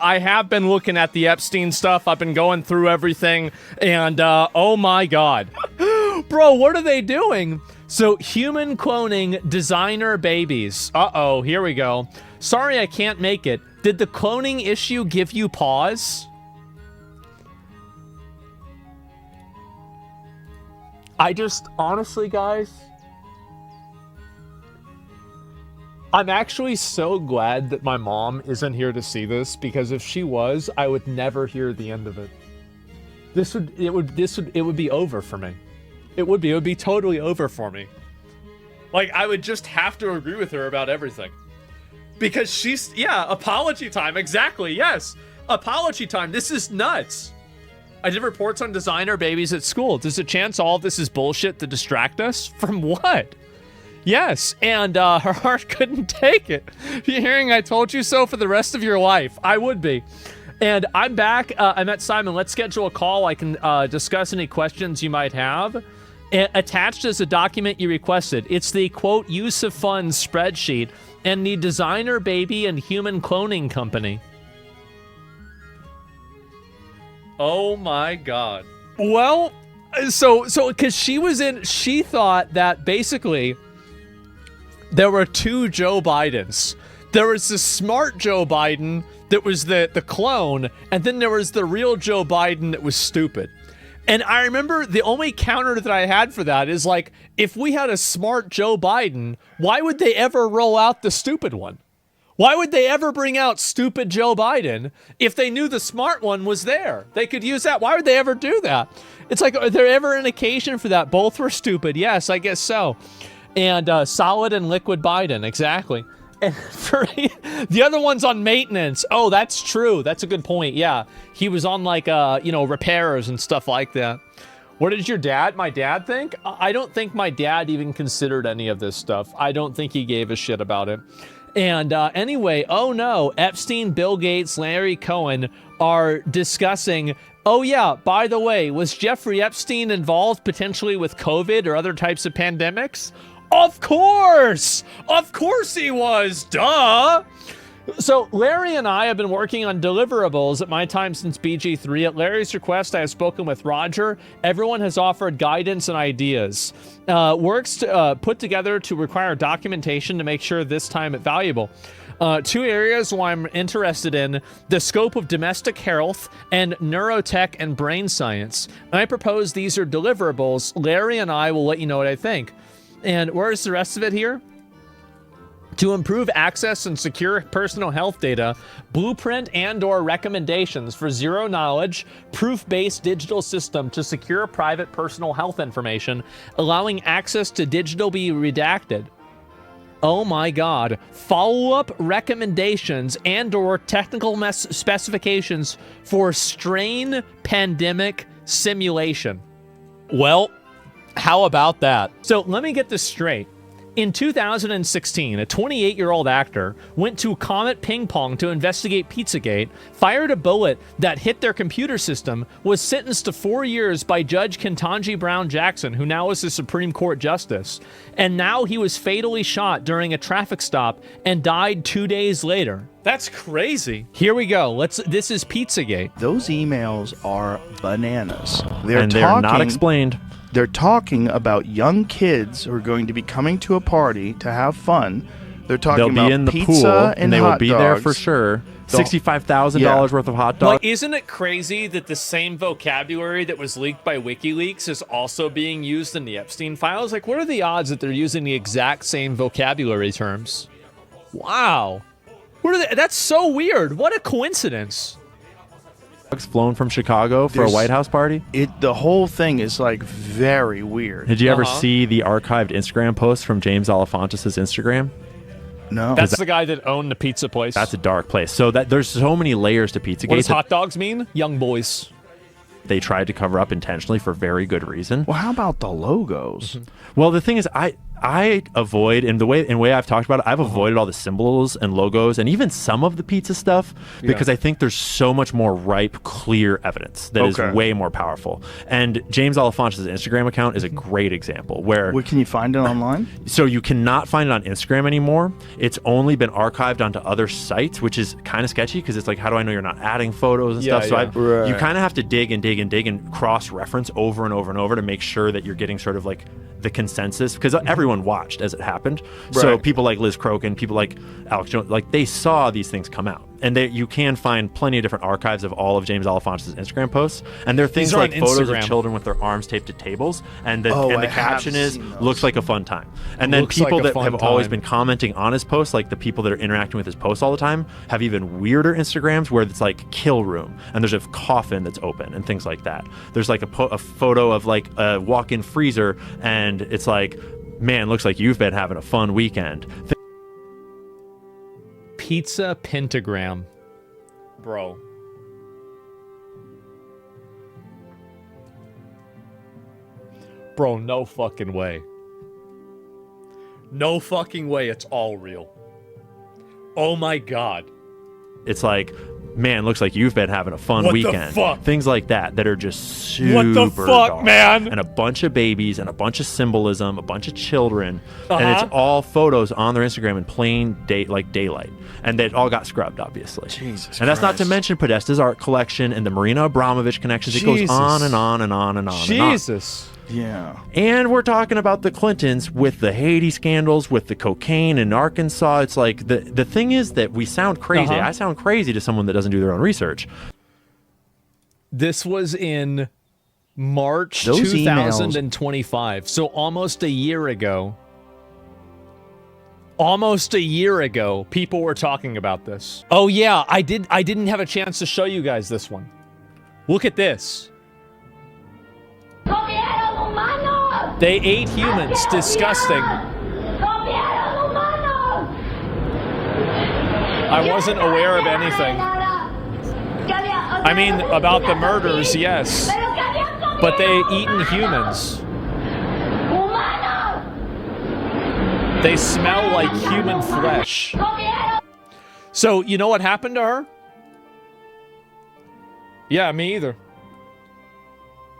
I have been looking at the Epstein stuff. I've been going through everything, and oh my god. Bro, what are they doing? So, human cloning designer babies. Uh-oh, here we go. Sorry I can't make it. Did the cloning issue give you pause? I just, honestly, guys, I'm actually so glad that my mom isn't here to see this, because if she was, I would never hear the end of it. It would be over for me. It would be totally over for me. Like, I would just have to agree with her about everything. Because she's, yeah, apology time, exactly, yes. Apology time, this is nuts. I did reports on designer babies at school. There's a chance all of this is bullshit to distract us? From what? Yes, and her heart couldn't take it. You're hearing I told you so for the rest of your life. I would be. And I'm back. I met Simon. Let's schedule a call. I can discuss any questions you might have. Attached is a document you requested. It's the, quote, use of funds spreadsheet and the designer baby and human cloning company. Oh my god. Well, so because she thought that basically there were two Joe Bidens. There was the smart Joe Biden that was the clone, and then there was the real Joe Biden that was stupid. And I remember the only counter that I had for that is, like, if we had a smart Joe Biden, why would they ever roll out the stupid one? Why would they ever bring out stupid Joe Biden if they knew the smart one was there? They could use that. Why would they ever do that? It's like, are there ever an occasion for that? Both were stupid. Yes, I guess so. And solid and liquid Biden, exactly. And for the other one's on maintenance. Oh, that's true. That's a good point. Yeah, he was on, like, repairs and stuff like that. What did my dad think? I don't think my dad even considered any of this stuff. I don't think he gave a shit about it. And anyway, oh no, Epstein, Bill Gates, Larry Cohen are discussing, oh yeah, by the way, was Jeffrey Epstein involved potentially with COVID or other types of pandemics? Of course! Of course he was, duh! So Larry and I have been working on deliverables at my time since BG3. At Larry's request, I have spoken with Roger. Everyone has offered guidance and ideas. Works to, put together to require documentation to make sure this time it's valuable. Two areas where I'm interested in: the scope of domestic health and neurotech and brain science. And I propose these are deliverables. Larry and I will let you know what I think. And where's the rest of it here? To improve access and secure personal health data, blueprint and/or recommendations for zero-knowledge, proof-based digital system to secure private personal health information, allowing access to digital be redacted. Oh my god. Follow-up recommendations and/or technical specifications for strain pandemic simulation. Well, how about that? So let me get this straight. In 2016, a 28-year-old actor went to Comet Ping Pong to investigate Pizzagate, fired a bullet that hit their computer system, was sentenced to 4 years by Judge Ketanji Brown Jackson, who now is a Supreme Court justice. And now he was fatally shot during a traffic stop and died 2 days later. That's crazy. Here we go. This is Pizzagate. Those emails are bananas. They're not explained. They're talking about young kids who are going to be coming to a party to have fun. They're talking They'll about be in the pizza pool, and they hot will be dogs. there for sure. $65,000 worth of hot dogs. Like, isn't it crazy that the same vocabulary that was leaked by WikiLeaks is also being used in the Epstein files? Like, what are the odds that they're using the exact same vocabulary terms? Wow. What are they? That's so weird. What a coincidence. Flown from Chicago for a White House party. The whole thing is, like, very weird. Did you ever see the archived Instagram post from James Alefantis' Instagram? No. That's the guy that owned the pizza place. That's a dark place. So there's so many layers to Pizzagate. What does hot dogs mean? Young boys. They tried to cover up intentionally for very good reason. Well, how about the logos? Well, the thing is, I avoid, in the way I've talked about it, I've avoided all the symbols and logos and even some of the pizza stuff because I think there's so much more ripe, clear evidence that is way more powerful. And James Alefantis' Instagram account is a great example where... Where can you find it online? So you cannot find it on Instagram anymore. It's only been archived onto other sites, which is kind of sketchy because it's like, how do I know you're not adding photos and stuff? So you kind of have to dig and cross-reference over and over and over to make sure that you're getting sort of like the consensus, because everyone watched as it happened. So people like Liz Crokin, people like Alex Jones, like they saw these things come out. And you can find plenty of different archives of all of James Alefantis' Instagram posts. And there are things like photos of children with their arms taped to tables. And the caption is, looks like a fun time. And then people that have always been commenting on his posts, like the people that are interacting with his posts all the time, have even weirder Instagrams where it's like kill room. And there's a coffin that's open and things like that. There's like a photo of like a walk-in freezer. And it's like, man, looks like you've been having a fun weekend. Pizza pentagram. Bro. Bro, no fucking way. No fucking way it's all real. Oh my god. It's like, man, looks like you've been having a fun weekend. What the fuck? Things like that are just super What the fuck, dark. man? And a bunch of babies and a bunch of symbolism, a bunch of children. And it's all photos on their Instagram in plain daylight. And they all got scrubbed, obviously. Jesus and that's not to Christ. mention Podesta's art collection and the Marina Abramovich connections. It goes on and on and on and on Jesus. and on. Yeah. And we're talking about the Clintons with the Haiti scandals, with the cocaine in Arkansas. It's like the thing is that we sound crazy. I sound crazy to someone that doesn't do their own research. This was in March Those 2025. So almost a year ago. Almost a year ago, people were talking about this. Oh yeah, I didn't have a chance to show you guys this one. Look at this. They ate humans. Disgusting. I wasn't aware of anything. I mean, about the murders, yes. But they eaten humans. They smell like human flesh. So, you know what happened to her? Yeah, me either.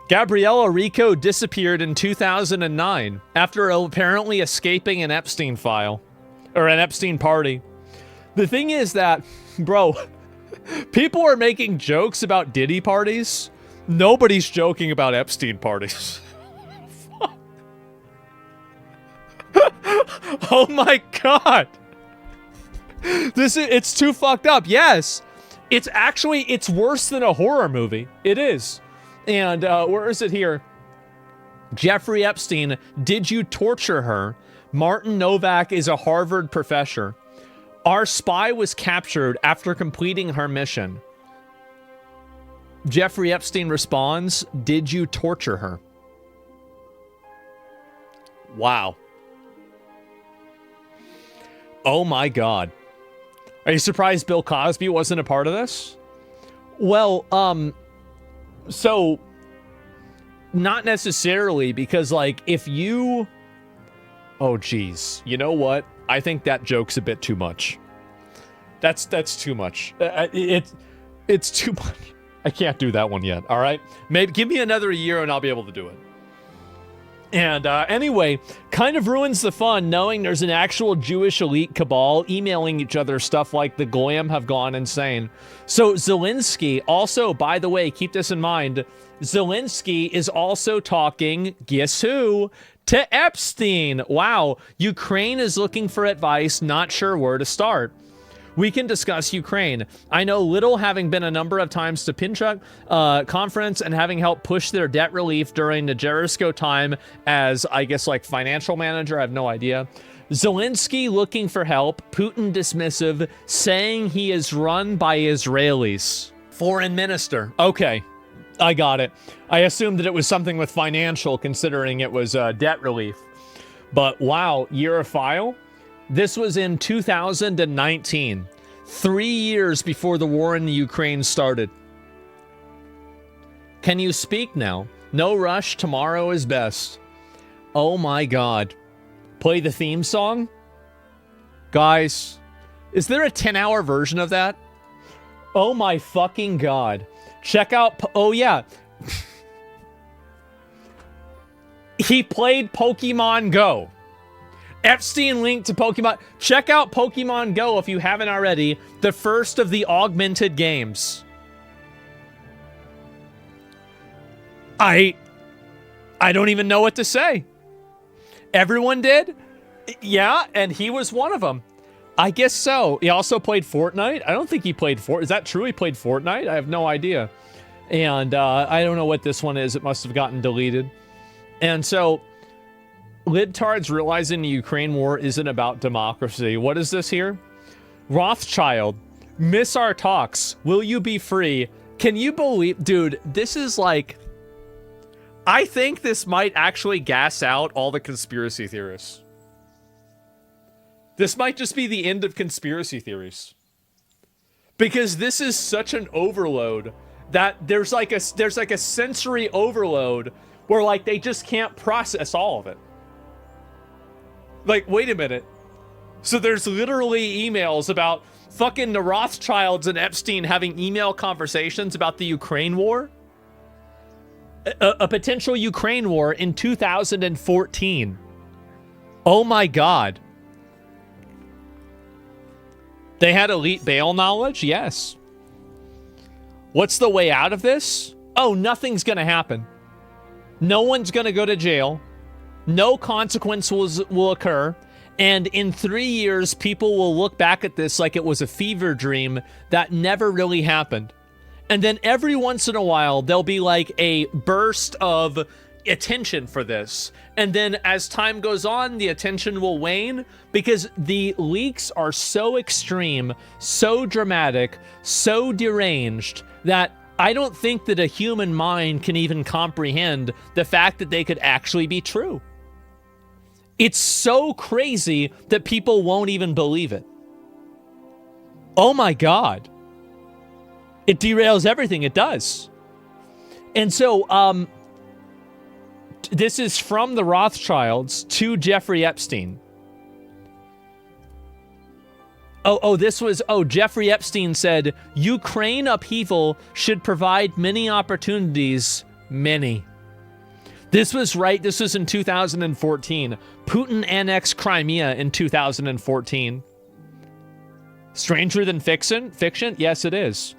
Gabriella Rico disappeared in 2009 after apparently escaping an Epstein file. Or an Epstein party. The thing is that, bro, people are making jokes about Diddy parties. Nobody's joking about Epstein parties. Oh my god. It's too fucked up. Yes. It's worse than a horror movie. It is. And where is it here? Jeffrey Epstein, did you torture her? Martin Novak is a Harvard professor. Our spy was captured after completing her mission. Jeffrey Epstein responds, did you torture her? Wow. Oh my god. Are you surprised Bill Cosby wasn't a part of this? Well, so, not necessarily, because, like, if you... Oh, geez. You know what? I think that joke's a bit too much. That's too much. It's too much. I can't do that one yet, all right? Maybe give me another year and I'll be able to do it. And anyway, kind of ruins the fun knowing there's an actual Jewish elite cabal emailing each other stuff like the Goyim have gone insane. So Zelensky, also, by the way, keep this in mind, Zelensky is also talking, guess who? To Epstein. Wow, Ukraine is looking for advice, not sure where to start. We can discuss Ukraine. I know little, having been a number of times to Pinchuk conference and having helped push their debt relief during the Jericho time as, I guess, like financial manager. I have no idea. Zelensky looking for help. Putin dismissive, saying he is run by Israelis. Foreign minister. Okay, I got it. I assumed that it was something with financial, considering it was debt relief. But wow, year of file? This was in 2019, 3 years before the war in the Ukraine started. Can you speak now? No rush, tomorrow is best. Oh my god. Play the theme song? Guys, is there a 10-hour version of that? Oh my fucking God. Check out, oh yeah. He played Pokemon Go. Epstein linked to Pokemon. Check out Pokemon Go if you haven't already. The first of the augmented games. I don't even know what to say. Everyone did? Yeah, and he was one of them. I guess so. He also played Fortnite. I don't think he played Fortnite. Is that true? He played Fortnite? I have no idea. And I don't know what this one is. It must have gotten deleted. And so, libtards realizing the Ukraine war isn't about democracy. What is this here? Rothschild, miss our talks. Will you be free? Can you believe... Dude, this is like... I think this might actually gas out all the conspiracy theorists. This might just be the end of conspiracy theories. Because this is such an overload that there's like a sensory overload where like they just can't process all of it. Like, wait a minute. So there's literally emails about fucking the Rothschilds and Epstein having email conversations about the Ukraine war? A potential Ukraine war in 2014. Oh my God. They had elite bail knowledge? Yes. What's the way out of this? Oh, nothing's gonna happen. No one's gonna go to jail. No consequences will occur. And in 3 years, people will look back at this like it was a fever dream that never really happened. And then every once in a while, there'll be like a burst of attention for this. And then as time goes on, the attention will wane because the leaks are so extreme, so dramatic, so deranged that I don't think that a human mind can even comprehend the fact that they could actually be true. It's so crazy that people won't even believe it. Oh my God. It derails everything. It does. And so, this is from the Rothschilds to Jeffrey Epstein. Jeffrey Epstein said, Ukraine upheaval should provide many opportunities. Many. This was in 2014. Putin annexed Crimea in 2014. Stranger than fiction? Yes, it is.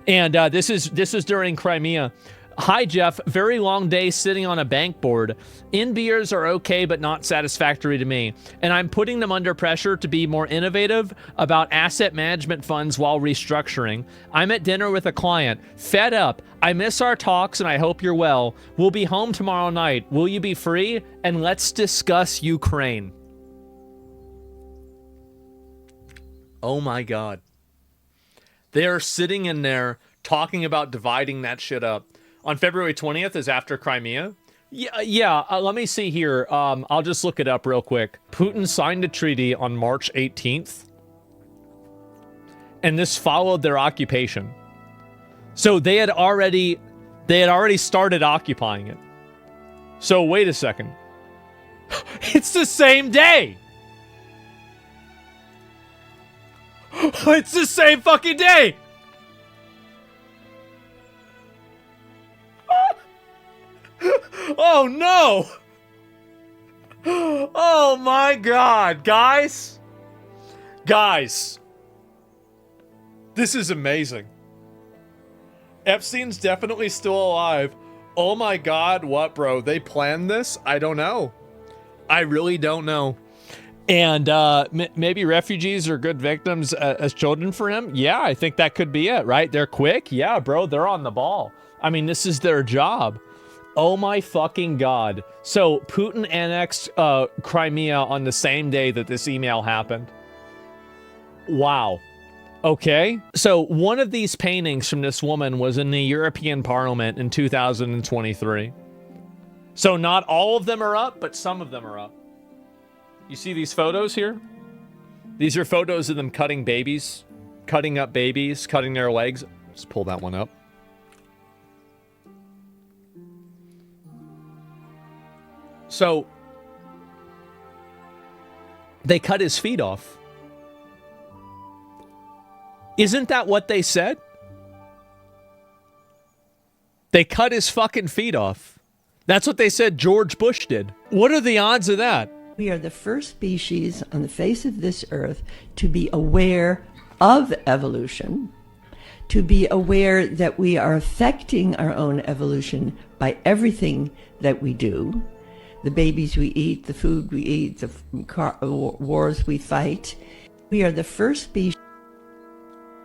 And this is during Crimea. Hi, Jeff. Very long day sitting on a bank board. In beers are okay, but not satisfactory to me. And I'm putting them under pressure to be more innovative about asset management funds while restructuring. I'm at dinner with a client. Fed up. I miss our talks and I hope you're well. We'll be home tomorrow night. Will you be free? And let's discuss Ukraine. Oh my God. They're sitting in there talking about dividing that shit up. On February 20th is after Crimea. Yeah. Let me see here. I'll just look it up real quick. Putin signed a treaty on March 18th. And this followed their occupation. So they had already started occupying it. So wait a second. It's the same day. It's the same fucking day. Oh no. Oh my God, guys. This is amazing. Epstein's definitely still alive. Oh my God, what, bro? They planned this? I don't know. I really don't know. And maybe refugees are good victims as children for him. Yeah, I think that could be it, right? They're quick. Yeah, bro, they're on the ball. I mean, this is their job. Oh my fucking God. So Putin annexed Crimea on the same day that this email happened. Wow. Okay. So one of these paintings from this woman was in the European Parliament in 2023. So not all of them are up, but some of them are up. You see these photos here? These are photos of them cutting babies, cutting up babies, cutting their legs. Let's pull that one up. So They cut his feet off. Isn't that what they said? They cut his fucking feet off. That's what they said George Bush did. What are the odds of that? We are the first species on the face of this earth to be aware of evolution, to be aware that we are affecting our own evolution by everything that we do. The babies we eat, the food we eat, the wars we fight. We are the first species.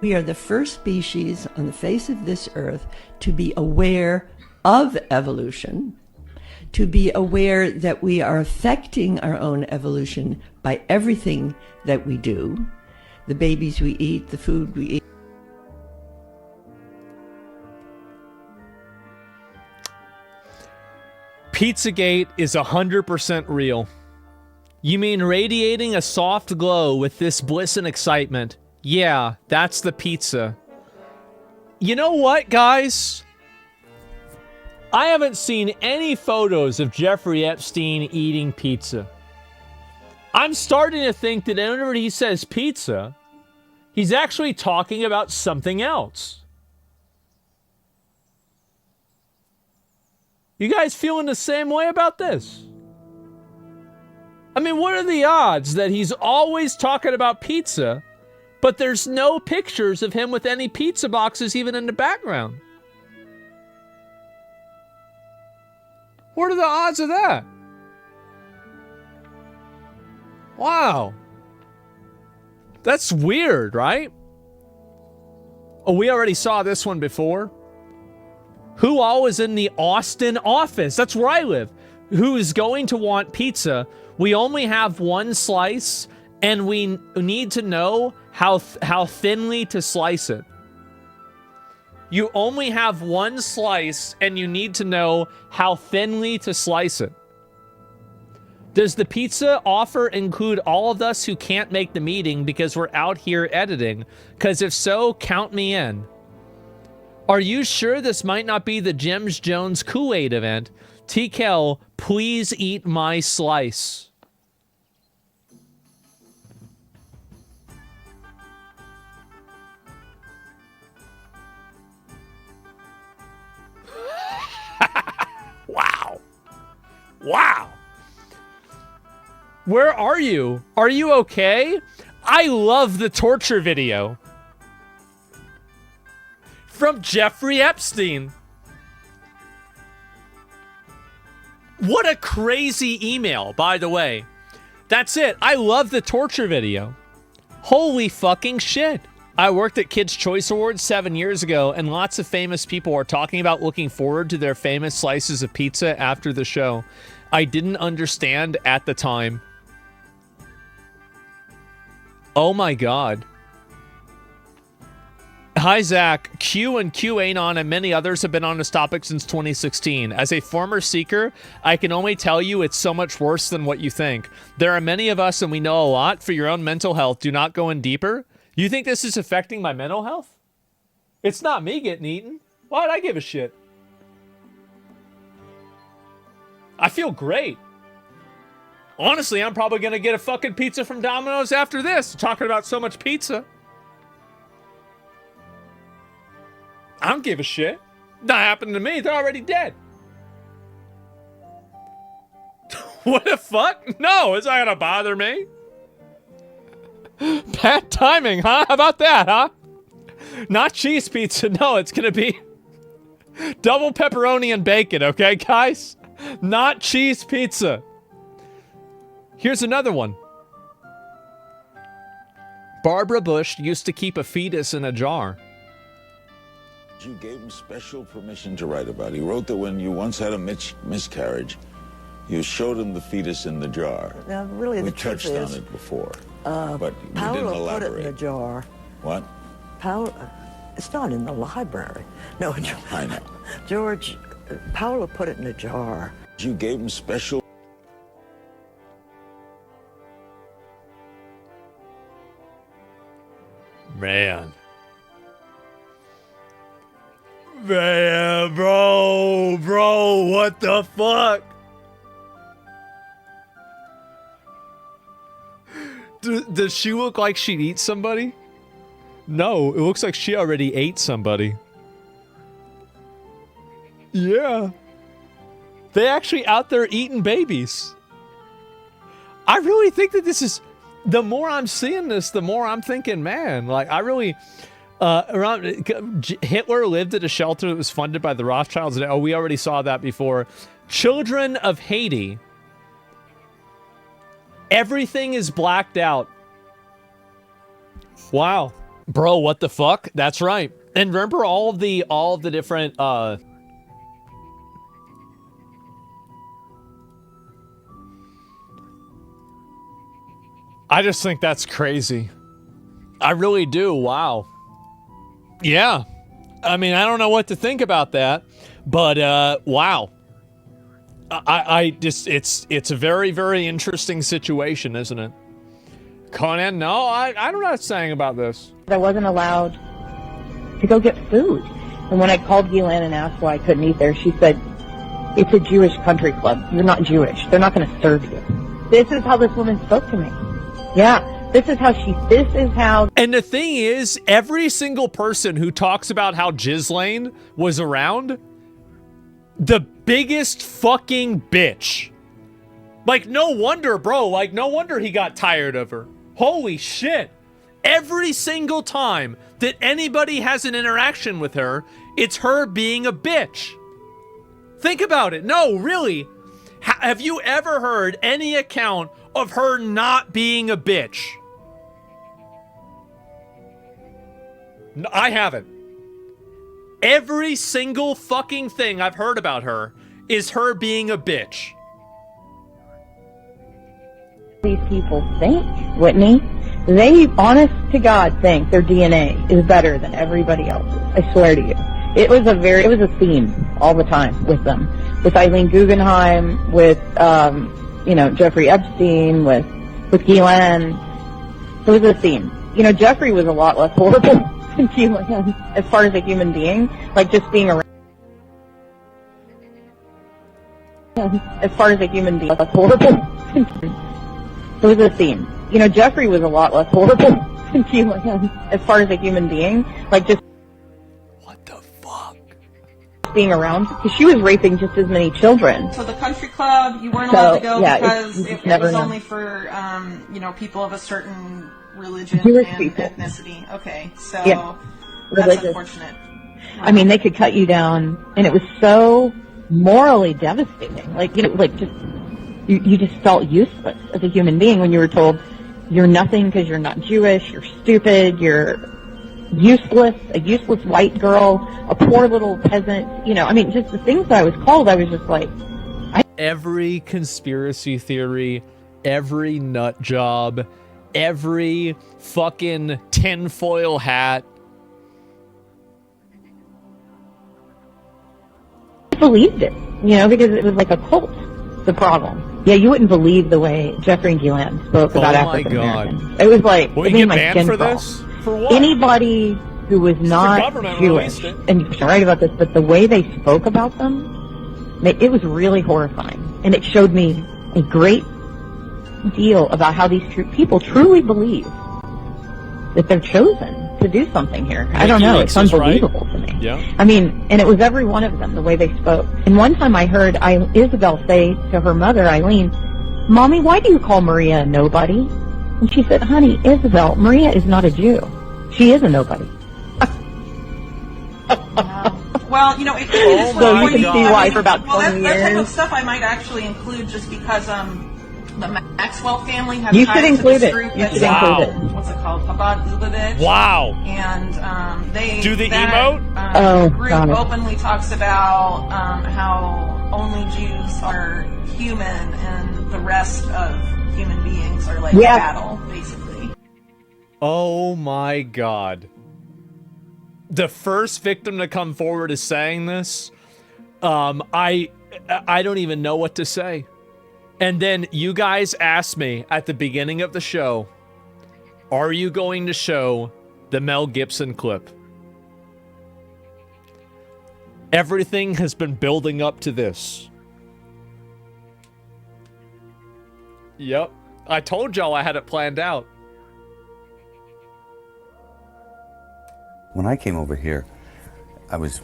We are the first species on the face of this earth to be aware of evolution, to be aware that we are affecting our own evolution by everything that we do. The babies we eat, the food we eat. Pizzagate is 100% real. You mean radiating a soft glow with this bliss and excitement? Yeah, that's the pizza. You know what, guys? I haven't seen any photos of Jeffrey Epstein eating pizza. I'm starting to think that whenever he says pizza, he's actually talking about something else. You guys feeling the same way about this? I mean, what are the odds that he's always talking about pizza, but there's no pictures of him with any pizza boxes even in the background? What are the odds of that? Wow. That's weird, right? Oh, we already saw this one before. Who all is in the Austin office? That's where I live. Who is going to want pizza? We only have one slice, and we need to know how thinly to slice it. You only have one slice, and you need to know how thinly to slice it. Does the pizza offer include all of us who can't make the meeting because we're out here editing? Because if so, count me in. Are you sure this might not be the James Jones Kool-Aid event? TKL, please eat my slice. Wow. Wow. Where are you? Are you okay? I love the torture video. From Jeffrey Epstein. What a crazy email, by the way. That's it. I love the torture video. Holy fucking shit. I worked at Kids' Choice Awards 7 years ago, and lots of famous people are talking about looking forward to their famous slices of pizza after the show. I didn't understand at the time. Oh my god. Hi, Zach. Q and QAnon and many others have been on this topic since 2016. As a former seeker, I can only tell you it's so much worse than what you think. There are many of us and we know a lot. For your own mental health, do not go in deeper. You think this is affecting my mental health? It's not me getting eaten. Why'd I give a shit? I feel great. Honestly, I'm probably going to get a fucking pizza from Domino's after this. Talking about so much pizza. I don't give a shit. Not happening to me. They're already dead. What the fuck? No, it's not gonna bother me. Bad timing, huh? How about that, huh? Not cheese pizza. No, it's gonna be double pepperoni and bacon, okay, guys? Not cheese pizza. Here's another one. Barbara Bush used to keep a fetus in a jar. You gave him special permission to write about. He wrote that when you once had a miscarriage, you showed him the fetus in the jar. Now, really, we the truth touched is, on it before, but you didn't Paolo elaborate. put it in a jar. What? Paolo, it's not in the library. No, I know. George, Paolo put it in a jar. You gave him special. Man, bro, what the fuck? Does she look like she'd eat somebody? No, it looks like she already ate somebody. Yeah. They actually out there eating babies. I really think that this is... The more I'm seeing this, the more I'm thinking, man, like, I really... Hitler lived at a shelter that was funded by the Rothschilds. Oh, we already saw that before. Children of Haiti. Everything is blacked out. Wow. Bro, what the fuck? That's right. And remember all of the different I just think that's crazy. I really do. Wow. Yeah. I mean, I don't know what to think about that, but wow. I just it's a very, very interesting situation, isn't it? Conan, no, I'm not saying about this. I wasn't allowed to go get food. And when I called Ghislaine and asked why I couldn't eat there, she said, it's a Jewish country club. You're not Jewish. They're not going to serve you. This is how this woman spoke to me. Yeah, this is how... And the thing is, every single person who talks about how Ghislaine was around, the biggest fucking bitch. Like, no wonder, bro. Like, no wonder he got tired of her. Holy shit. Every single time that anybody has an interaction with her, it's her being a bitch. Think about it. No, really. Have you ever heard any account of her not being a bitch? No, I haven't. Every single fucking thing I've heard about her is her being a bitch. These people think, Whitney, they, honest to God, think their DNA is better than everybody else's. I swear to you. It was a theme all the time with them. With Eileen Guggenheim, with, Jeffrey Epstein, with Ghislaine. It was a theme. Jeffrey was a lot less horrible than Ghislaine as far as a human being. Like, just being around. As far as a human being, less horrible. It was a theme. Jeffrey was a lot less horrible than Ghislaine as far as a human being. Like, just... What the fuck? Being around, because she was raping just as many children. So the country club, you weren't allowed to go because it was only for, people of a certain religion Jewish and people. Ethnicity. Okay, so Religious. That's unfortunate. Wow. I mean, they could cut you down, and it was so morally devastating. You just felt useless as a human being when you were told you're nothing because you're not Jewish, you're stupid, you're useless, a useless white girl, a poor little peasant. Just the things that I was called, I was just like... Every conspiracy theory, every nut job, every fucking tinfoil hat. I believed it, because it was like a cult, the problem. Yeah, you wouldn't believe the way Jeffrey and Ghislaine spoke about African Americans. It was like, Will it you made get my skin banned for crawl. this? For what? Anybody who was not Jewish, and you're right about this, but the way they spoke about them, it was really horrifying. And it showed me a great deal about how these people truly believe that they're chosen to do something here. I don't know. It's unbelievable to me. Yeah. And it was every one of them, the way they spoke. And one time I heard Isabel say to her mother, Eileen, Mommy, why do you call Maria a nobody? And she said, honey, Isabel, Maria is not a Jew. She is a nobody. Wow. Well, it kind of just so you can see why for about 20 years. That type of stuff I might actually include just because the Maxwell family has you ties should include to this it. group You should that's, include it. What's it called? Chabad Lubavitch. Wow. And they do the that, emote? Group openly talks about how only Jews are human and the rest of human beings are like cattle, basically. Oh my God. The first victim to come forward is saying this. I don't even know what to say. And then you guys asked me at the beginning of the show, are you going to show the Mel Gibson clip? Everything has been building up to this. Yep. I told y'all I had it planned out. when I came over here, I was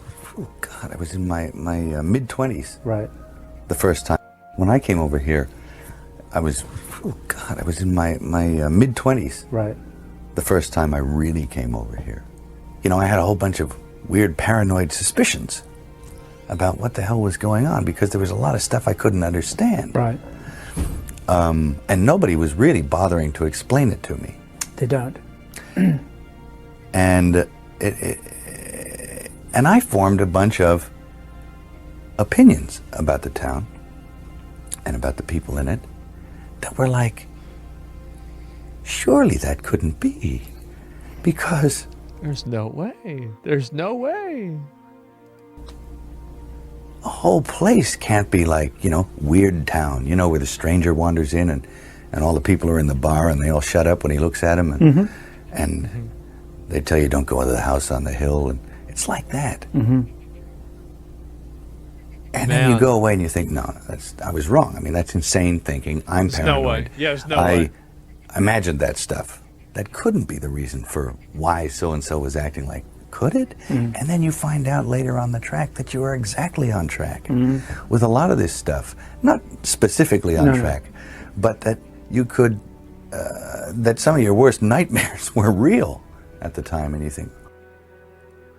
in my mid-20s. Right. The first time. When I came over here, I was in my mid-20s. Right. The first time I really came over here. You know, I had a whole bunch of weird paranoid suspicions about what the hell was going on because there was a lot of stuff I couldn't understand. Right. And nobody was really bothering to explain it to me. They don't. And and I formed a bunch of opinions about the town and about the people in it that were like, surely that couldn't be, because there's no way. There's no way. A whole place can't be like, you know, Weird Town, you know, where the stranger wanders in and all the people are in the bar and they all shut up when he looks at them and they tell you don't go into the house on the hill, and it's like that. And then you go away and you think, no, I was wrong. I mean, that's insane thinking. I'm There's paranoid. no way. Yeah, there's no way. I imagined that stuff. That couldn't be the reason for why so-and-so was acting like, could it? And then you find out later on the track that you are exactly on track with a lot of this stuff. Not specifically on track, but that you could, that some of your worst nightmares were real at the time, and you think,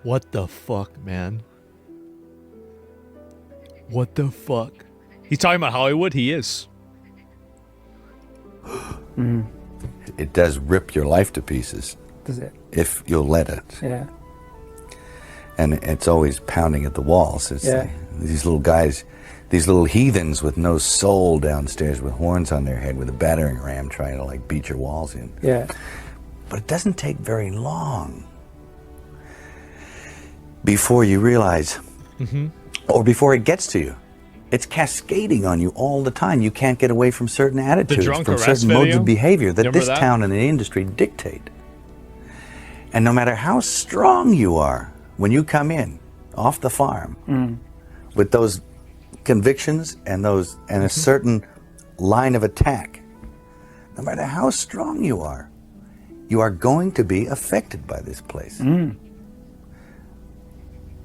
what the fuck, man? What the fuck? He's talking about Hollywood? He is. It does rip your life to pieces. Does it? If you'll let it. Yeah. And it's always pounding at the walls. It's like these little guys, these little heathens with no soul downstairs with horns on their head with a battering ram trying to like beat your walls in. Yeah. But it doesn't take very long before you realize, or before it gets to you. It's cascading on you all the time. You can't get away from certain attitudes, from certain modes of behavior that this town and the industry dictate. And no matter how strong you are, when you come in off the farm with those convictions and a certain line of attack, no matter how strong you are going to be affected by this place.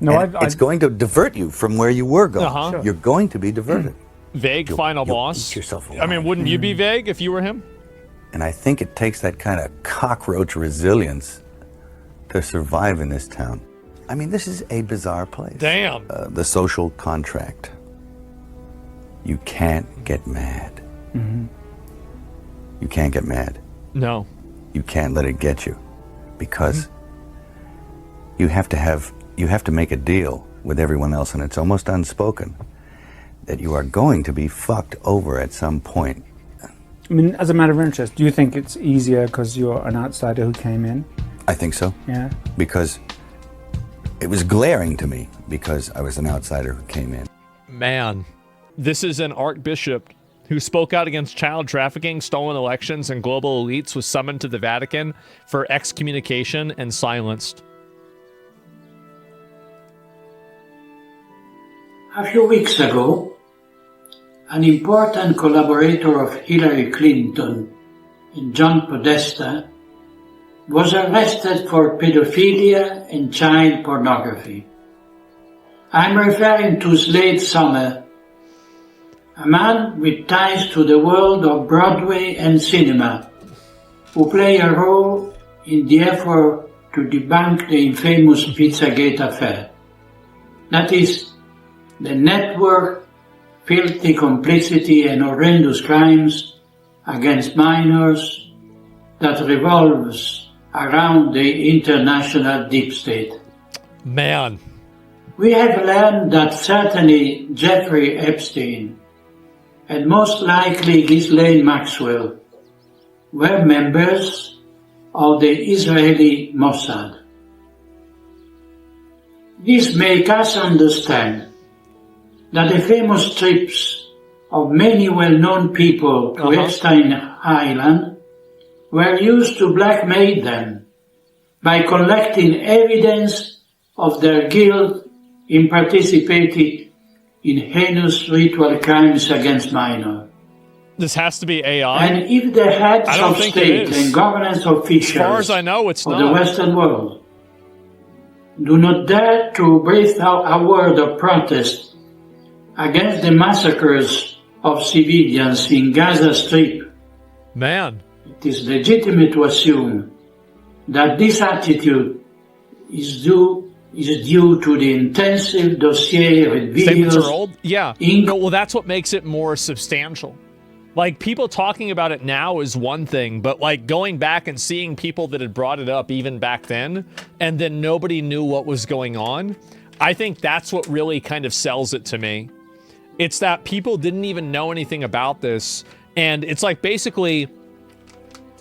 No, it's going to divert you from where you were going. Sure. You're going to be diverted. Vague final boss. Eat yourself alive. I mean, wouldn't you be vague if you were him? And I think it takes that kind of cockroach resilience to survive in this town. I mean, this is a bizarre place. Damn. The social contract. You can't get mad. You can't get mad. No. You can't let it get you, because you have to make a deal with everyone else, and it's almost unspoken that you are going to be fucked over at some point. I mean, as a matter of interest, do you think it's easier because you're an outsider who came in? I think so. Yeah. Because it was glaring to me because I was an outsider who came in. Man, this is an archbishop who spoke out against child trafficking, stolen elections, and global elites was summoned to the Vatican for excommunication and silenced. A few weeks ago, an important collaborator of Hillary Clinton, John Podesta, was arrested for pedophilia and child pornography. I'm referring to Slade Summer, a man with ties to the world of Broadway and cinema, who played a role in the effort to debunk the infamous Pizzagate affair. That is, the network, filthy complicity and horrendous crimes against minors that revolves around the international deep state. Man. We have learned that certainly Jeffrey Epstein and most likely Ghislaine Maxwell were members of the Israeli Mossad. This makes us understand that the famous trips of many well-known people to Epstein Island were used to blackmail them by collecting evidence of their guilt in participating in heinous ritual crimes against minors. This has to be AI. And if the heads of state and governance officials as far as I know, it's of not. the Western world do not dare to breathe out a word of protest against the massacres of civilians in Gaza Strip. Man. It is legitimate to assume that this attitude is due to the intensive dossier reveals. Statements are old? Yeah. No, well, that's what makes it more substantial. Like, people talking about it now is one thing, but, like, going back and seeing people that had brought it up even back then, and then nobody knew what was going on, I think that's what really kind of sells it to me. It's that people didn't even know anything about this, and it's, like, basically,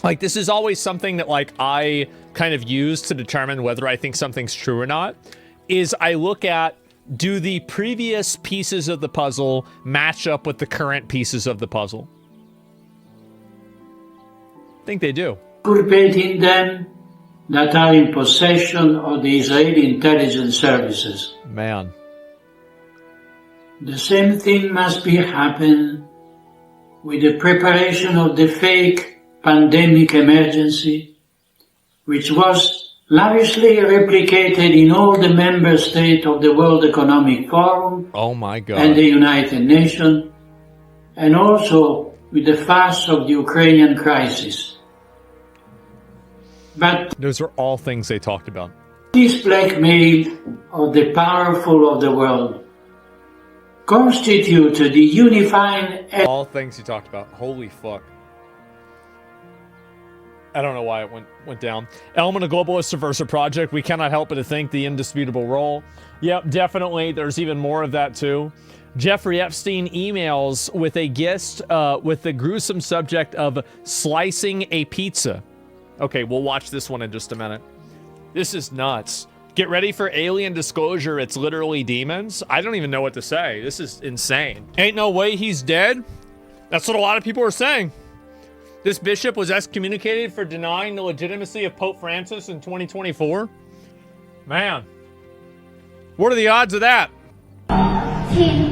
like, this is always something that, like, I kind of use to determine whether I think something's true or not, is I look at, do the previous pieces of the puzzle match up with the current pieces of the puzzle? I think they do. Culpating them that are in possession of the Israeli intelligence services. Man. The same thing must be happening with the preparation of the fake pandemic emergency, which was lavishly replicated in all the member states of the World Economic Forum oh my God. And the United Nations, and also with the farce of the Ukrainian crisis. But those are all things they talked about. This blackmail of the powerful of the world constituted the unifying... All things he talked about. Holy fuck. I don't know why it went down. Element of Globalist Subversive Project. We cannot help but to think the indisputable role. Yep, definitely. There's even more of that too. Jeffrey Epstein emails with a guest with the gruesome subject of slicing a pizza. Okay, we'll watch this one in just a minute. This is nuts. Get ready for alien disclosure. It's literally demons. I don't even know what to say. This is insane. Ain't no way he's dead. That's what a lot of people are saying. This bishop was excommunicated for denying the legitimacy of Pope Francis in 2024. Man. What are the odds of that? Team,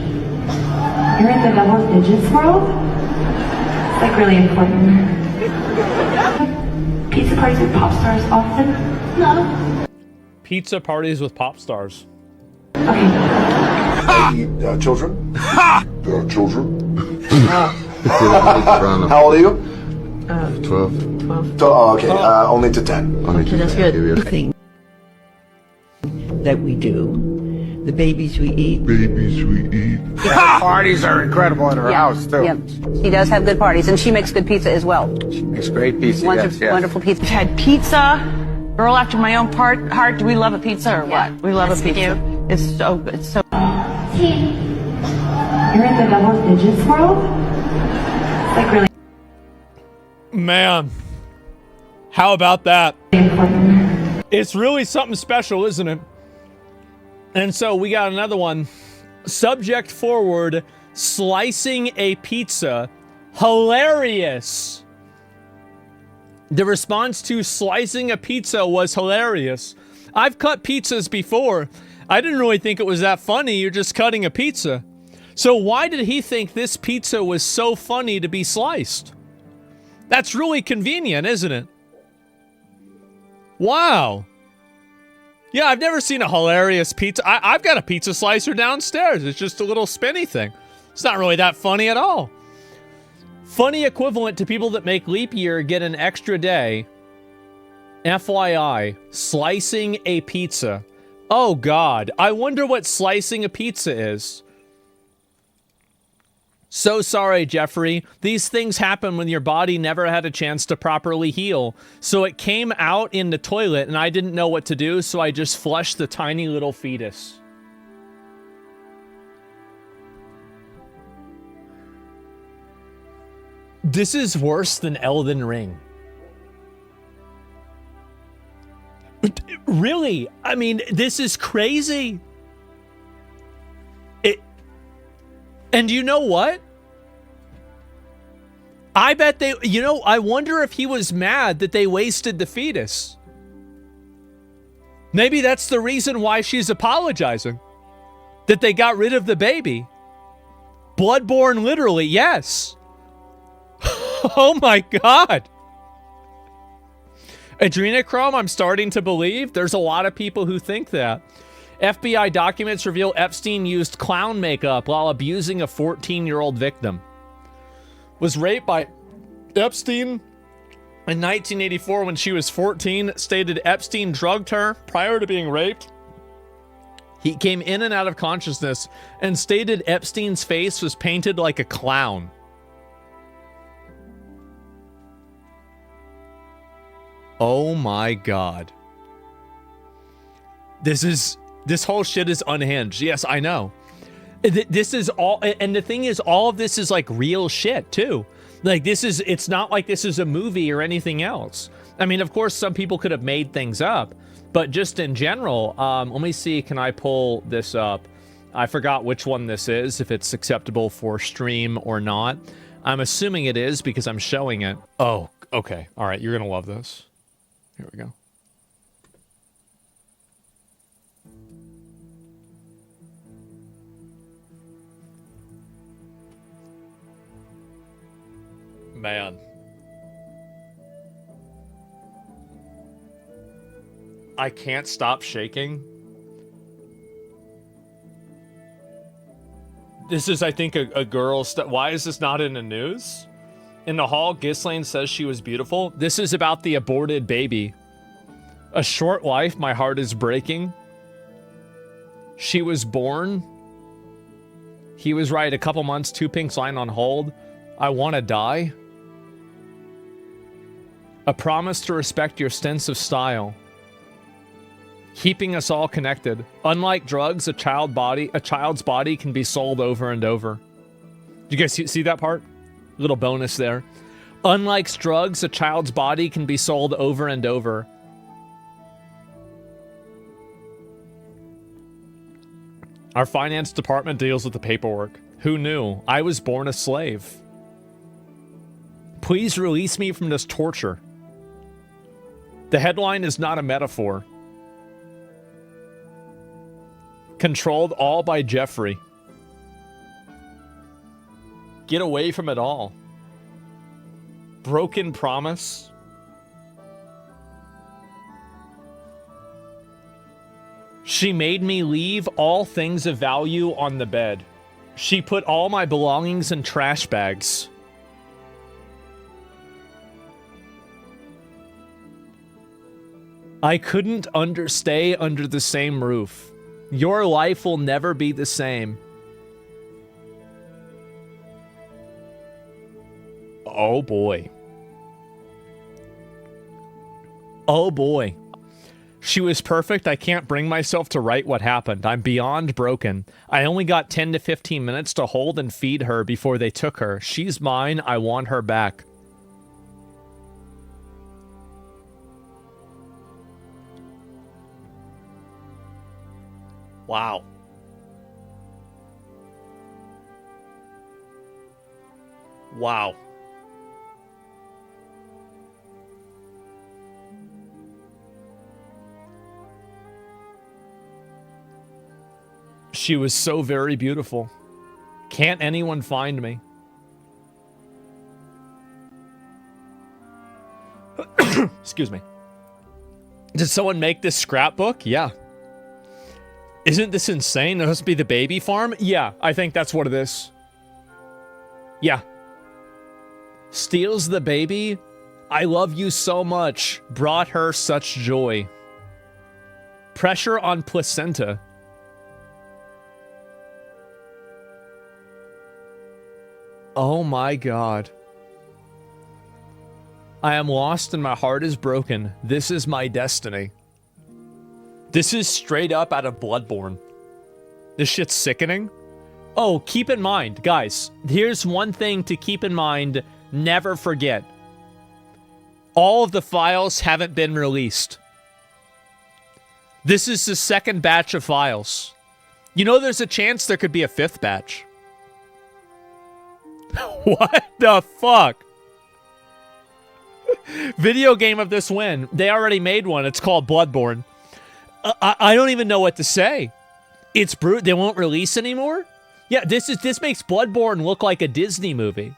you're in the double digits world? It's like really important. Pizza parties with pop stars often? No. Pizza parties with pop stars. Okay. Children? Ha! Children? How old are you? 12. Oh, okay. Only to 10. Okay, that's good. Thing that we do, the babies we eat. Babies we eat. Parties are incredible at her house, too. Yeah, she does have good parties, and she makes good pizza as well. She makes great pizza, Wonderful pizza. We've had pizza. Girl after my own heart. Do we love a pizza or what? We love a pizza. It's so good. It's so. Team, you're in the double digits world? It's like really Man. How about that? important. It's really something special, isn't it? And so we got another one. Subject forward, slicing a pizza. Hilarious. The response to slicing a pizza was hilarious. I've cut pizzas before. I didn't really think it was that funny. You're just cutting a pizza. So why did he think this pizza was so funny to be sliced? That's really convenient, isn't it? Wow. Yeah, I've never seen a hilarious pizza. I've got a pizza slicer downstairs. It's just a little spinny thing. It's not really that funny at all. Funny equivalent to people that make leap year get an extra day. FYI, slicing a pizza. Oh God, I wonder what slicing a pizza is. So sorry, Jeffrey. These things happen when your body never had a chance to properly heal. So it came out in the toilet and I didn't know what to do, so I just flushed the tiny little fetus. This is worse than Elden Ring. Really? I mean, this is crazy. And you know what? I bet they, I wonder if he was mad that they wasted the fetus. Maybe that's the reason why she's apologizing. That they got rid of the baby. Bloodborne, literally, yes. Oh my God. Adrenochrome, I'm starting to believe. There's a lot of people who think that. FBI documents reveal Epstein used clown makeup while abusing a 14-year-old victim. Was raped by Epstein in 1984 when she was 14. Stated Epstein drugged her prior to being raped. He came in and out of consciousness and stated Epstein's face was painted like a clown. Oh my God. This whole shit is unhinged. Yes, I know. This is all, and the thing is, all of this is like real shit too. Like it's not like this is a movie or anything else. I mean, of course, some people could have made things up, but just in general, let me see, can I pull this up? I forgot which one this is, if it's acceptable for stream or not. I'm assuming it is because I'm showing it. Oh, okay. All right, you're gonna love this. Here we go. Man. I can't stop shaking. This is, I think, a girl's... Why is this not in the news? In the hall, Ghislaine says she was beautiful. This is about the aborted baby. A short life, my heart is breaking. She was born. He was right, a couple months, 2 pinks lying on hold. I want to die. A promise to respect your sense of style. Keeping us all connected. Unlike drugs, a child's body can be sold over and over. You guys see that part? Little bonus there. Unlike drugs, a child's body can be sold over and over. Our finance department deals with the paperwork. Who knew? I was born a slave. Please release me from this torture. The headline is not a metaphor. Controlled all by Jeffrey. Get away from it all. Broken promise. She made me leave all things of value on the bed. She put all my belongings in trash bags. I couldn't stay under the same roof. Your life will never be the same. Oh boy. Oh boy. She was perfect. I can't bring myself to write what happened. I'm beyond broken. I only got 10 to 15 minutes to hold and feed her before they took her. She's mine. I want her back. Wow. Wow. She was so very beautiful. Can't anyone find me? Excuse me. Did someone make this scrapbook? Yeah. Isn't this insane? It must be the baby farm? Yeah, I think that's what it is. Yeah. Steals the baby? I love you so much. Brought her such joy. Pressure on placenta. Oh my God. I am lost and my heart is broken. This is my destiny. This is straight up out of Bloodborne. This shit's sickening. Oh, keep in mind, guys, here's one thing to keep in mind. Never forget. All of the files haven't been released. This is the second batch of files. You know, there's a chance there could be a fifth batch. What the fuck? Video game of this win. They already made one. It's called Bloodborne. I don't even know what to say. It's brute. They won't release anymore? Yeah, this makes Bloodborne look like a Disney movie.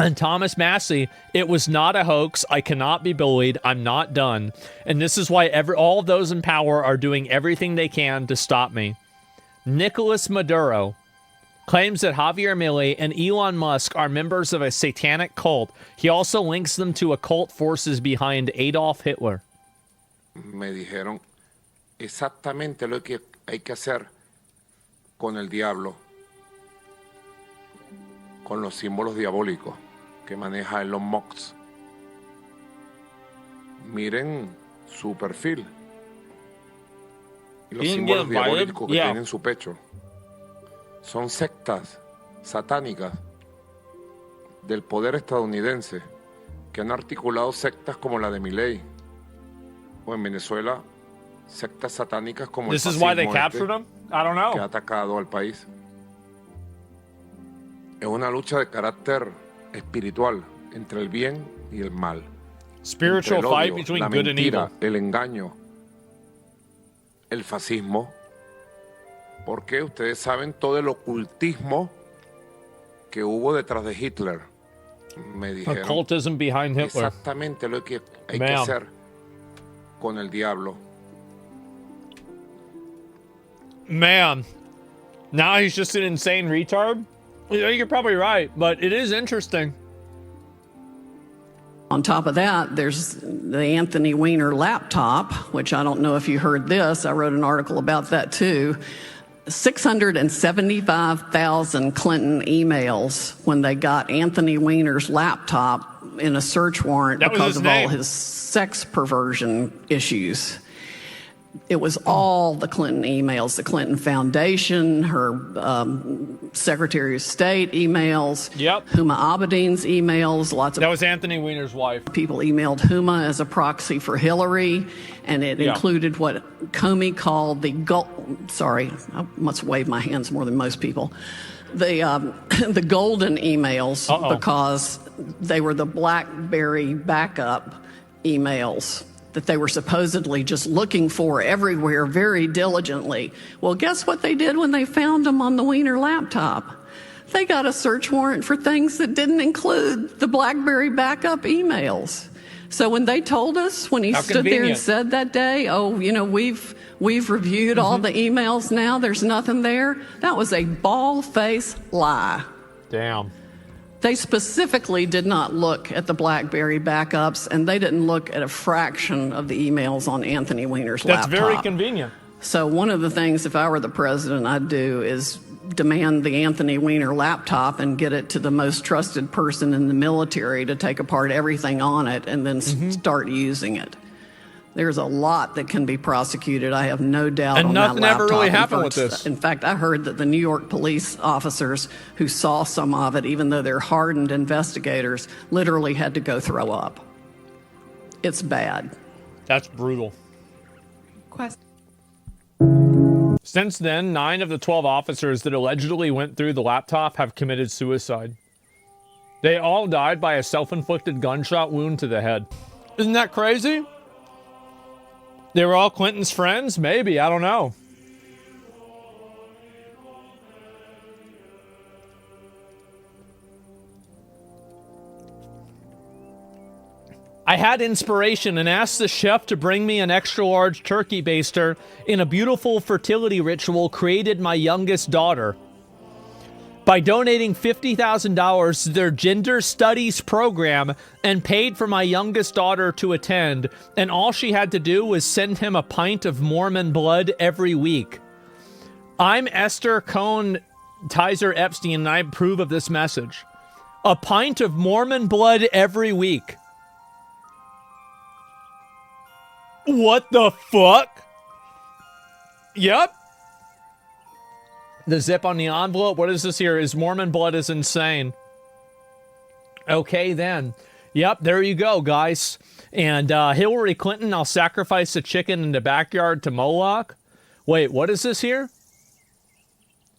And Thomas Massey, it was not a hoax. I cannot be bullied. I'm not done. And this is why all of those in power are doing everything they can to stop me. Nicolas Maduro claims that Javier Milei and Elon Musk are members of a satanic cult. He also links them to occult forces behind Adolf Hitler. Me dijeron exactamente lo que hay que hacer con el diablo, con los símbolos diabólicos que maneja Elon Musk. Miren su perfil y los símbolos diabólicos que tiene en su pecho. Son sectas satánicas del poder estadounidense que han articulado sectas como la de Milei, o en Venezuela sectas satánicas como el fascismo que ha atacado al país. Es una lucha de carácter espiritual entre el bien y el mal. Spiritual entre el odio, fight between la good mentira, and evil. el engaño, el fascismo. Porque ustedes saben todo el ocultismo que hubo detrás de Hitler. Me dijeron Occultism behind Hitler. exactamente lo que hay que hacer con el diablo. Man, now he's just an insane retard? You're probably right, but it is interesting. On top of that, there's the Anthony Weiner laptop, which I don't know if you heard this. I wrote an article about that too. 675,000 Clinton emails when they got Anthony Weiner's laptop in a search warrant because of all his sex perversion issues. It was all the Clinton emails, the Clinton Foundation, her Secretary of State emails, Huma Abedin's emails, lots of... That was Anthony Weiner's wife. People emailed Huma as a proxy for Hillary, and it included what Comey called the... Sorry, I must wave my hands more than most people. The golden emails, because they were the BlackBerry backup emails that they were supposedly just looking for everywhere very diligently. Well, guess what they did when they found them on the Weiner laptop? They got a search warrant for things that didn't include the BlackBerry backup emails. So when they told us, when he stood there and said that day, oh, you know, we've reviewed all the emails now, there's nothing there, that was a bald-faced lie. Damn. They specifically did not look at the BlackBerry backups, and they didn't look at a fraction of the emails on Anthony Weiner's laptop. That's very convenient. So one of the things, if I were the president, I'd do is demand the Anthony Weiner laptop and get it to the most trusted person in the military to take apart everything on it and then start using it. There's a lot that can be prosecuted, I have no doubt, and on nothing that laptop. ever really happened with this. In fact, I heard that the New York police officers who saw some of it, even though they're hardened investigators, literally had to go throw up. It's bad. That's brutal. Since then, 9 of the 12 officers that allegedly went through the laptop have committed suicide. They all died by a self-inflicted gunshot wound to the head. Isn't that crazy? They were all Clinton's friends? Maybe, I don't know. I had inspiration and asked the chef to bring me an extra-large turkey baster in a beautiful fertility ritual created my youngest daughter. By donating $50,000 to their gender studies program and paid for my youngest daughter to attend, and all she had to do was send him a pint of Mormon blood every week. I'm Esther Cohn Tizer Epstein, and I approve of this message. A pint of Mormon blood every week. What the fuck? Yep. The zip on the envelope, what is this here? Is Mormon blood is insane. Okay, then. Yep, there you go, guys. And Hillary Clinton, I'll sacrifice a chicken in the backyard to Moloch. Wait, what is this here?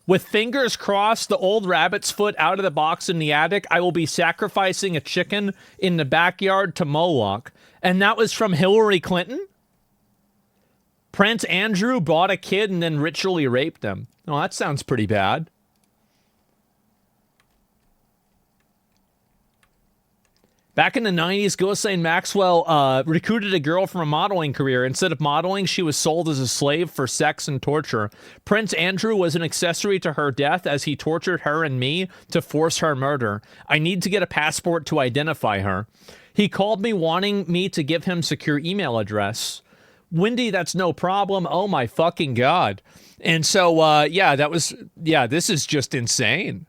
With fingers crossed, the old rabbit's foot out of the box in the attic, I will be sacrificing a chicken in the backyard to Moloch. And that was from Hillary Clinton? Prince Andrew bought a kid and then ritually raped him. Oh, that sounds pretty bad. Back in the 90s, Ghislaine Maxwell recruited a girl from a modeling career. Instead of modeling, she was sold as a slave for sex and torture. Prince Andrew was an accessory to her death as he tortured her and me to force her murder. I need to get a passport to identify her. He called me wanting me to give him secure email address. Wendy, that's no problem. Oh my fucking God. And so, this is just insane.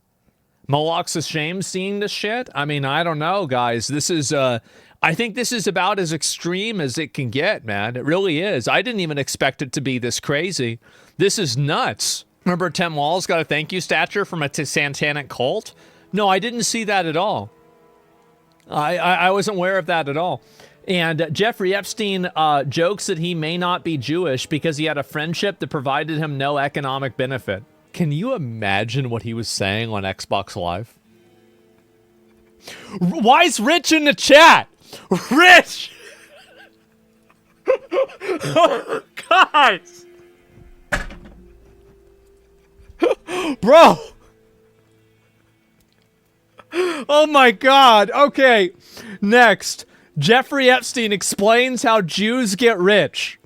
Moloch's ashamed seeing this shit. I mean, I don't know, guys. This is, I think this is about as extreme as it can get, man. It really is. I didn't even expect it to be this crazy. This is nuts. Remember Tim Walz got a thank you statue from a satanic cult? No, I didn't see that at all. I wasn't aware of that at all. And Jeffrey Epstein jokes that he may not be Jewish because he had a friendship that provided him no economic benefit. Can you imagine what he was saying on Xbox Live? Why is Rich in the chat? Rich! Guys! Bro! Oh my God. Okay. Next. Jeffrey Epstein explains how Jews get rich.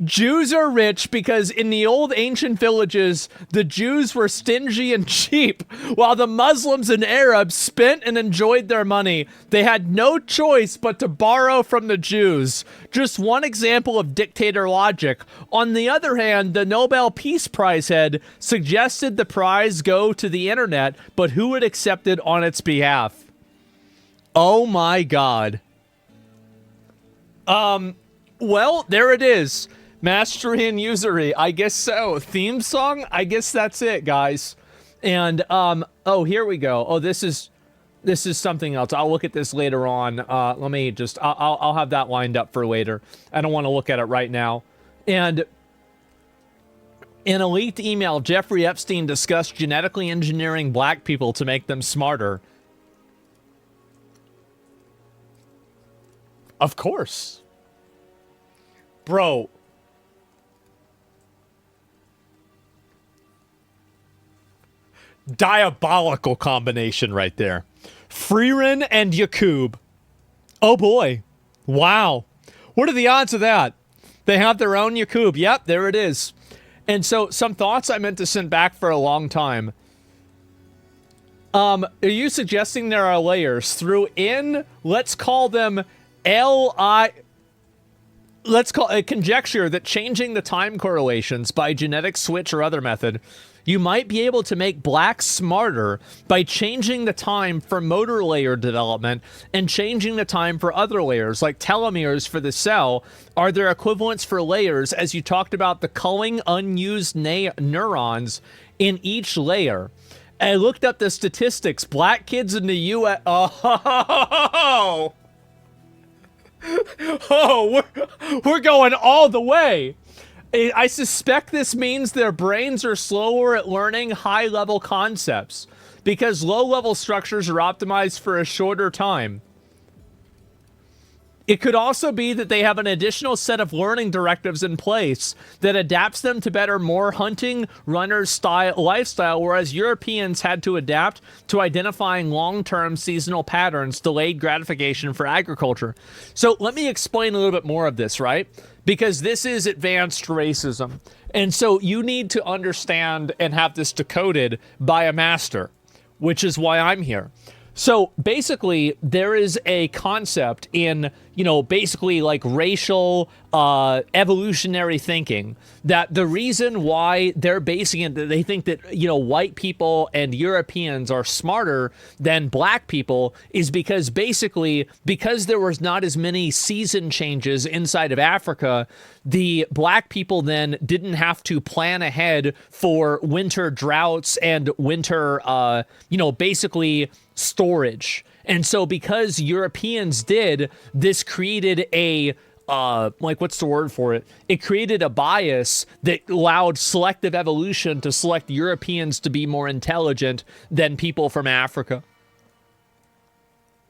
Jews are rich because in the old ancient villages, the Jews were stingy and cheap, while the Muslims and Arabs spent and enjoyed their money. They had no choice but to borrow from the Jews. Just one example of dictator logic. On the other hand, the Nobel Peace Prize head suggested the prize go to the internet, but who would accept it on its behalf? Oh my God. Well, there it is. Mastery and usury. I guess so. Theme song? I guess that's it, guys. And, oh, here we go. Oh, this is something else. I'll look at this later on. Let me just, I'll have that lined up for later. I don't want to look at it right now. And in a leaked email, Jeffrey Epstein discussed genetically engineering black people to make them smarter. Of course. Bro. Diabolical combination right there. Freerin and Yakub. Oh boy. Wow. What are the odds of that? They have their own Yakub. Yep, there it is. And so some thoughts I meant to send back for a long time. Are you suggesting there are layers through let's call them let's call a conjecture that changing the time correlations by genetic switch or other method, you might be able to make black smarter by changing the time for motor layer development and changing the time for other layers, like telomeres for the cell. Are there equivalents for layers, as you talked about the culling unused neurons in each layer? I looked up the statistics. Black kids in the U.S. We're going all the way. I suspect this means their brains are slower at learning high-level concepts because low-level structures are optimized for a shorter time. It could also be that they have an additional set of learning directives in place that adapts them to better more hunting runner style lifestyle, whereas Europeans had to adapt to identifying long-term seasonal patterns, delayed gratification for agriculture. So let me explain a little bit more of this, right? Because this is advanced racism. And so you need to understand and have this decoded by a master, which is why I'm here. So basically, there is a concept in, basically like racial evolutionary thinking that the reason why they're basing it, that they think that, white people and Europeans are smarter than black people is because basically, because there was not as many season changes inside of Africa, the black people then didn't have to plan ahead for winter droughts and winter, basically storage. And so because Europeans did, this created a what's the word for it? It created a bias that allowed selective evolution to select Europeans to be more intelligent than people from Africa.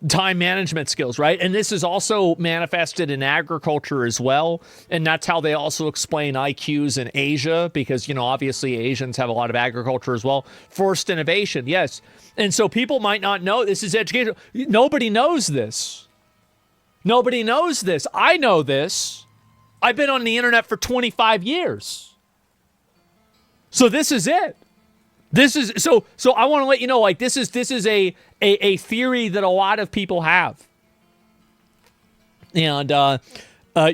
Time management skills, right? And this is also manifested in agriculture as well. And that's how they also explain IQs in Asia, because, obviously Asians have a lot of agriculture as well. Forced innovation, yes. And so people might not know this is education. Nobody knows this. Nobody knows this. I know this. I've been on the internet for 25 years. So this is it. This is so I want to let you know, like, this is a theory that a lot of people have. And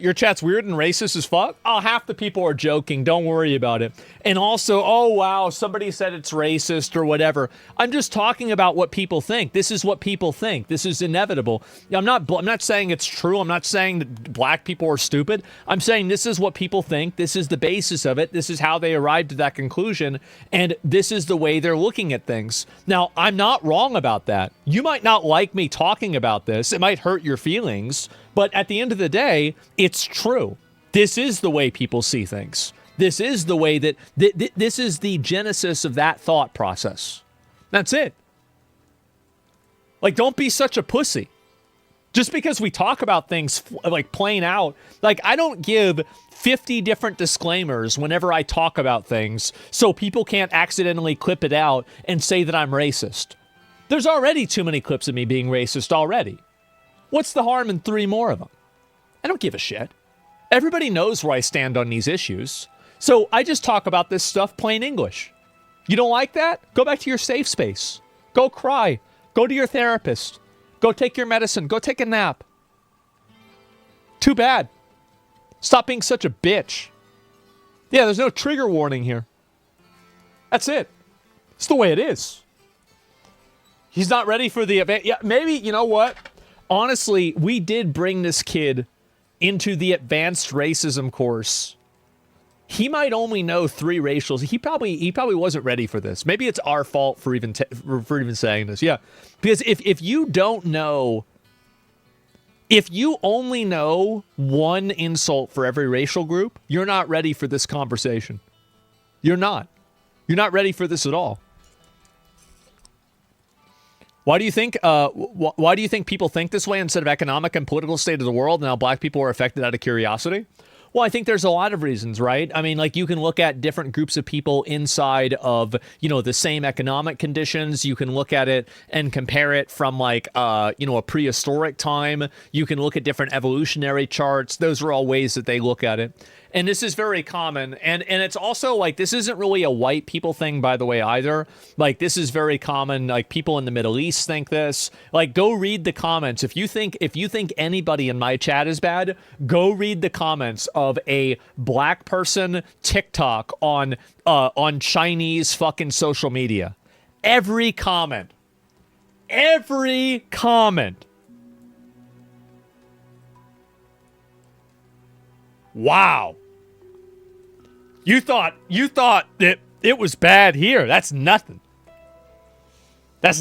your chat's weird and racist as fuck. Oh, half the people are joking. Don't worry about it. And also, oh, wow, somebody said it's racist or whatever. I'm just talking about what people think. This is what people think. This is inevitable. I'm not saying it's true. I'm not saying that black people are stupid. I'm saying this is what people think. This is the basis of it. This is how they arrived at that conclusion. And this is the way they're looking at things. Now, I'm not wrong about that. You might not like me talking about this. It might hurt your feelings. But at the end of the day, it's true. This is the way people see things. This is the way that this is the genesis of that thought process. That's it. Like, don't be such a pussy. Just because we talk about things like plain out, like, I don't give 50 different disclaimers whenever I talk about things so people can't accidentally clip it out and say that I'm racist. There's already too many clips of me being racist already. What's the harm in 3 more of them? I don't give a shit. Everybody knows where I stand on these issues. So I just talk about this stuff plain English. You don't like that? Go back to your safe space. Go cry. Go to your therapist. Go take your medicine. Go take a nap. Too bad. Stop being such a bitch. Yeah, there's no trigger warning here. That's it. It's the way it is. He's not ready for the event. Yeah, maybe, you know what? Honestly, we did bring this kid into the advanced racism course. He might only know 3 racials. He probably wasn't ready for this. Maybe it's our fault for even saying this. Yeah, because if you don't know, if you only know 1 insult for every racial group, you're not ready for this conversation. You're not. You're not ready for this at all. Why do you think people think this way instead of economic and political state of the world and how black people are affected out of curiosity? Well, I think there's a lot of reasons, right? I mean, like, you can look at different groups of people inside of, the same economic conditions. You can look at it and compare it from, like, a prehistoric time. You can look at different evolutionary charts. Those are all ways that they look at it. And this is very common. And it's also, like, this isn't really a white people thing, by the way, either. Like, this is very common. Like, people in the Middle East think this. Like, go read the comments. If you think anybody in my chat is bad, go read the comments of a black person TikTok on Chinese fucking social media. Every comment. Wow. You thought that it was bad here. That's nothing. I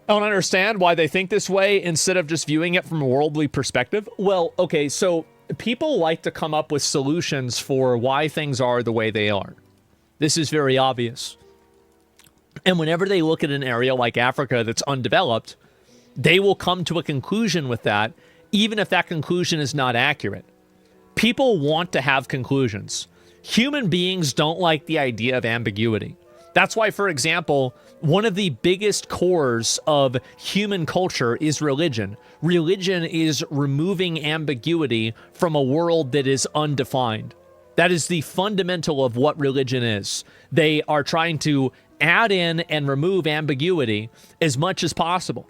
don't understand why they think this way instead of just viewing it from a worldly perspective. Well, okay, so people like to come up with solutions for why things are the way they are. This is very obvious. And whenever they look at an area like Africa that's undeveloped, they will come to a conclusion with that, even if that conclusion is not accurate. People want to have conclusions. Human beings don't like the idea of ambiguity. That's why, for example, one of the biggest cores of human culture is religion. Religion is removing ambiguity from a world that is undefined. That is the fundamental of what religion is. They are trying to add in and remove ambiguity as much as possible.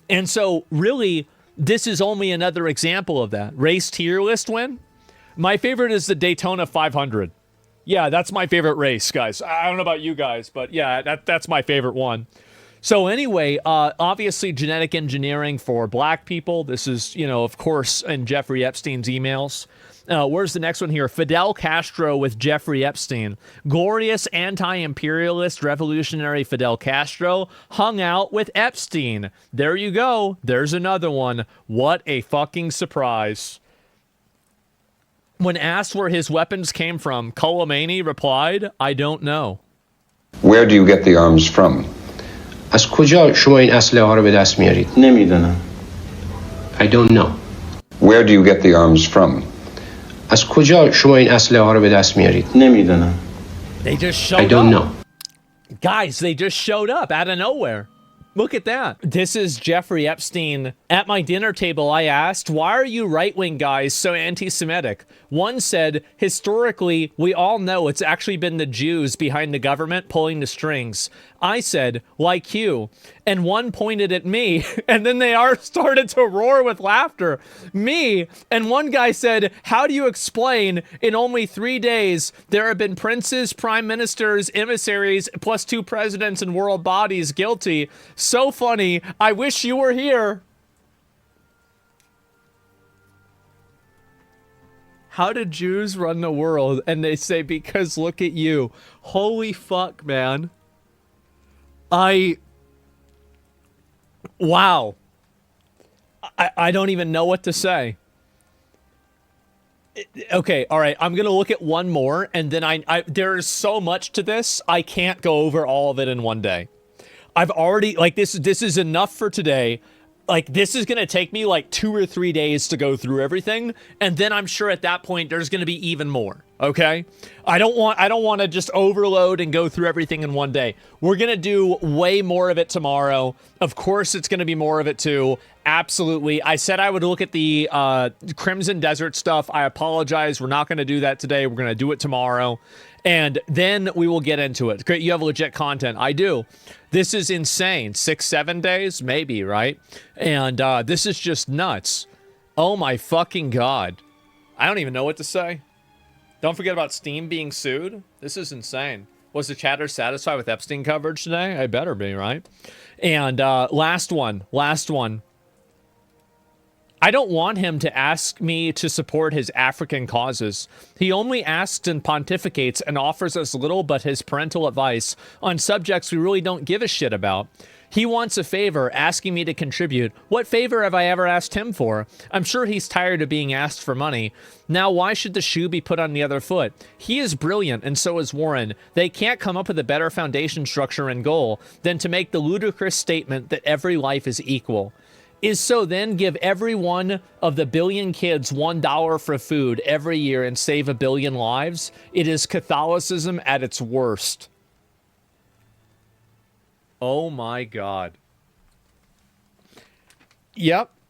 And so, really, this is only another example of that. Race tier list win? My favorite is the Daytona 500. Yeah, that's my favorite race, guys. I don't know about you guys, but yeah, that's my favorite one. So anyway, obviously genetic engineering for black people. This is, of course, in Jeffrey Epstein's emails. Where's the next one here? Fidel Castro with Jeffrey Epstein. Glorious anti-imperialist revolutionary Fidel Castro hung out with Epstein. There you go. There's another one. What a fucking surprise. When asked where his weapons came from, Soleimani replied, I don't know. Where do you get the arms from? از کجا شما این اسلحه ها رو به دست میارید؟ نمیدونم. I don't know. Where do you get the arms from? از کجا شما این اسلحه ها رو به دست میارید؟ نمیدونم. They just showed up. I don't know. Guys, they just showed up out of nowhere. Look at that. This is Jeffrey Epstein. At my dinner table, I asked, why are you right-wing guys so anti-Semitic? One said, historically, we all know it's actually been the Jews behind the government pulling the strings. I said, like you. And one pointed at me, and then they started to roar with laughter. Me. And one guy said, how do you explain in only 3 days there have been princes, prime ministers, emissaries, plus 2 presidents and world bodies guilty? So funny. I wish you were here. How do Jews run the world? And they say, because look at you. Holy fuck, man. Wow. I don't even know what to say. Okay, all right. I'm going to look at one more, and then there is so much to this, I can't go over all of it in one day. I've already, like, this is enough for today. Like, this is going to take me like 2 or 3 days to go through everything. And then I'm sure at that point, there's going to be even more. Okay. I don't want to just overload and go through everything in one day. We're going to do way more of it tomorrow. Of course, it's going to be more of it too. Absolutely. I said I would look at the Crimson Desert stuff. I apologize. We're not going to do that today. We're going to do it tomorrow. And then we will get into it. Great, you have legit content. I do. This is insane. 6-7 days? Maybe, right? And this is just nuts. Oh my fucking God. I don't even know what to say. Don't forget about Steam being sued. This is insane. Was the chatter satisfied with Epstein coverage today? I better be, right? And last one. I don't want him to ask me to support his African causes. He only asks and pontificates and offers us little but his parental advice on subjects we really don't give a shit about. He wants a favor, asking me to contribute. What favor have I ever asked him for? I'm sure he's tired of being asked for money. Now, why should the shoe be put on the other foot? He is brilliant, and so is Warren. They can't come up with a better foundation structure and goal than to make the ludicrous statement that every life is equal. Is so then give every one of the billion kids $1 for food every year and save 1 billion lives? It is Catholicism at its worst. Oh my God. Yep.